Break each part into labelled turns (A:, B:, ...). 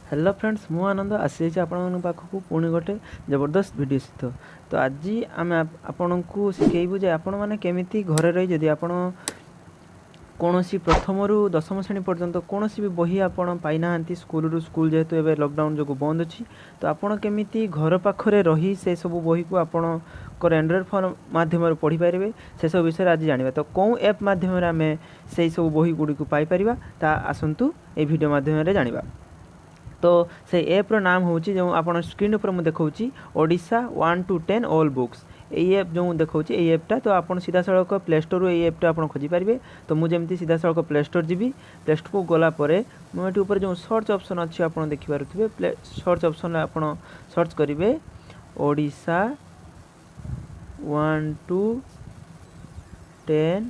A: Hello friends मु आनंद आसी आपण पाखक पुणी गोटे जबरदस्त वीडियो सहित तो आज आम आपण को शिखेबू जे आपण मैंने केमी घरे रही जदि आपण कौन प्रथम रु दशम श्रेणी पर्यंत कौन भी बही आपण पाईना स्कूल स्कूल जेहेतु एवं लॉकडाउन जो बंद अच्छी तो आपण केमी घर पाखरे रही से सब बही को आपण एंड्रॉइड फोन माध्यम पढ़ी पारे से सब विषय आज जाना तो कौन ऐप माध्यम आम से सब बही गुड़ी को पाइपर ता आसतु ये वीडियो माध्यम जाना तो से ऐप्र नाम हूँ जो आप स्क्रीन पर मुझे देखा ओडिशा 1 to 10 ऑल बुक्स यही ऐप जो देखा ये ऐपटा तो आप सीधा सड़क प्ले स्टोर ये ऐपटा आप खोजिपारे तो मुझे सीधा सड़क प्ले स्टोर जी प्ले स्टोर को गलापर मुझे ऊपर जो सर्च ऑप्शन अच्छी आप देखिपे प्ले सर्च ऑप्शन आप सर्च करेंगे ओडिशा 1 to 10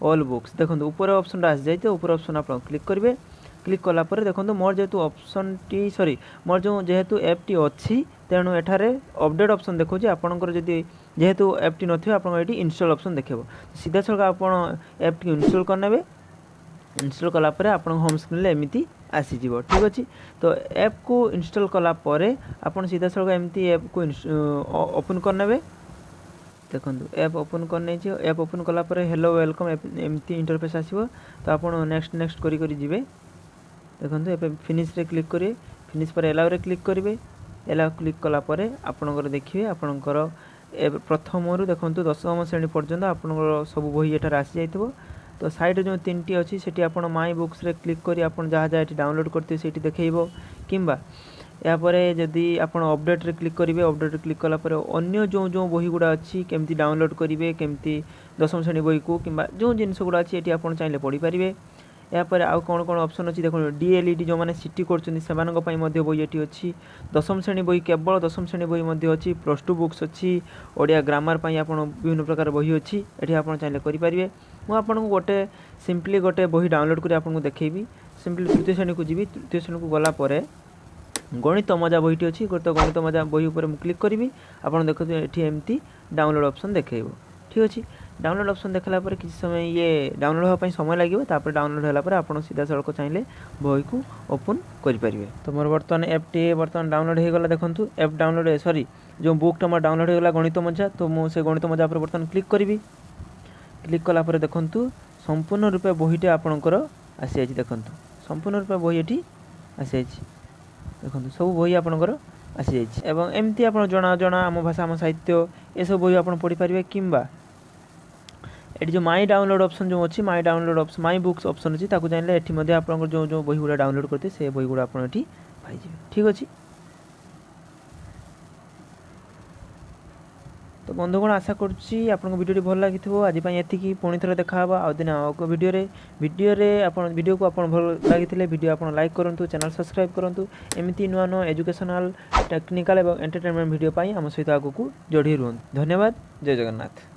A: ऑल बुक्स देखो ऊपर ऑप्शन आसी जाए तो ऊपर ऑप्शन आप क्लिक करेंगे क्लिक कलापर देखो मोर जेहेतु ऑप्शन टी सॉरी मोर जो जेहेतु ऐप टी अच्छी तेणु एठारे अपडेट ऑप्शन देखो आपंकर जदि जेहेतु ऐप टी नथिबा आपन एटी इंस्टॉल ऑप्शन देखिबो सीधा सड़क आपन ऐप टी इंस्टॉल करनेबे इंस्टॉल कलापर आपन होम स्क्रीन ले एमिति आसी जीवो ठीक अछि तो ऐप को इंस्टॉल कलापर आपन सीधा सड़क एमिति ऐप को ओपन करनेबे देखो ऐप ओपन करने ऐप ओपन कलापर हेलो वेलकम एमती इंटरफेस आसीबो तो आपन नेक्स्ट नेक्स्ट करी करी जिवे देखो ये फिनिश रे क्लिक करेंगे फिनिश पर एलाउ रे क्लिक करेंगे एलाउ क्लिक कलापर आपणकर देखिए आपणकर प्रथम रु देखो दशम श्रेणी पर्यंत आपणकर सब बही एठार आसी जाइथिबो तो साइड जो 3टी अच्छी से आप माई बुक्स रे क्लिक करी आप जहाँ जहाँ ये डाउनलोड करते से देखो किंबा यापर जदि आप अपडेट रे क्लिक करेंगे अपडेट रे क्लिक कलापर अन्य जो जो बही गुड़ा अच्छी केमती डाउनलोड करेंगे केमती दशम श्रेणी बही को किंबा जो जिनस गुड़ा अच्छी ये आप चाहिए पढ़ी पारे यापर आउ कौन कौन ऑप्शन अच्छी देखो डीएलईडी जो मैंने सिटी कर बही ये अच्छी दशम श्रेणी बही केवल दशम श्रेणी बही अच्छी +2 बुक्स अच्छी ओडिया ग्रामर आप विभिन्न प्रकार बही अच्छी ये आप चाहिए करेंगे मुझे गोटे सिंपली गोटे बही डाउनलोड कर आपको देखी सिंपली तृतीय श्रेणी को जी तृतीय श्रेणी को गलापर गणित मजा बहीटी अच्छी गोटे गणित मजा बही पर क्लिक करी आप देखते ये एमती डाउनलोड ऑप्शन देखो ठीक अच्छे डाउनलोड ऑप्शन देखला पर किसी समय ये डाउनलोड होगा समय लगे तापर डाउनलोड होला आप सीधा सड़क चाहिए बही को ओपन करेंगे तो मोर बर्तमान ऐप टी बर्तमान डाउनलोड हो गला देखूँ ऐप डाउनलोड सॉरी जो बुकटा मोर डाउनलोड हो गला गणित मजा तो मुझे गणित मजा पर बर्तमान क्लिक करी क्लिक कलापर देखूँ संपूर्ण रूपे बहीटे आपणकर आसी जाइए देखूँ संपूर्ण रूपे बही ये आसी जाइए देखो सब बही आपणकर आसी जाइए एवं एमती आप जना जना आम भाषा आम साहित्य ये सब बही आप पढ़ी पारे किंबा ये जो माई डाउनलोड ऑप्शन जो अच्छी my download option my books option अच्छी ताकू चाहिए ये आप जो जो बही गुड़ा डाउनलोड करते से बही गुड़ा आप पाई ठीक अच्छे तो बंधुगण आशा करुच्ची आपको वीडियो भल लगी आज ये पुणी थे देखा आउ दिन आउ वीडियो को आप भल लगी वीडियो आप लाइक करूँ चैनल सब्सक्राइब करूँ एमती नुआ नुआ एजुकेशनल टेक्निकल और एंटरटेनमेंट वीडियो आम सहित आगक जोड़ी रुहतु धन्यवाद जय जगन्नाथ।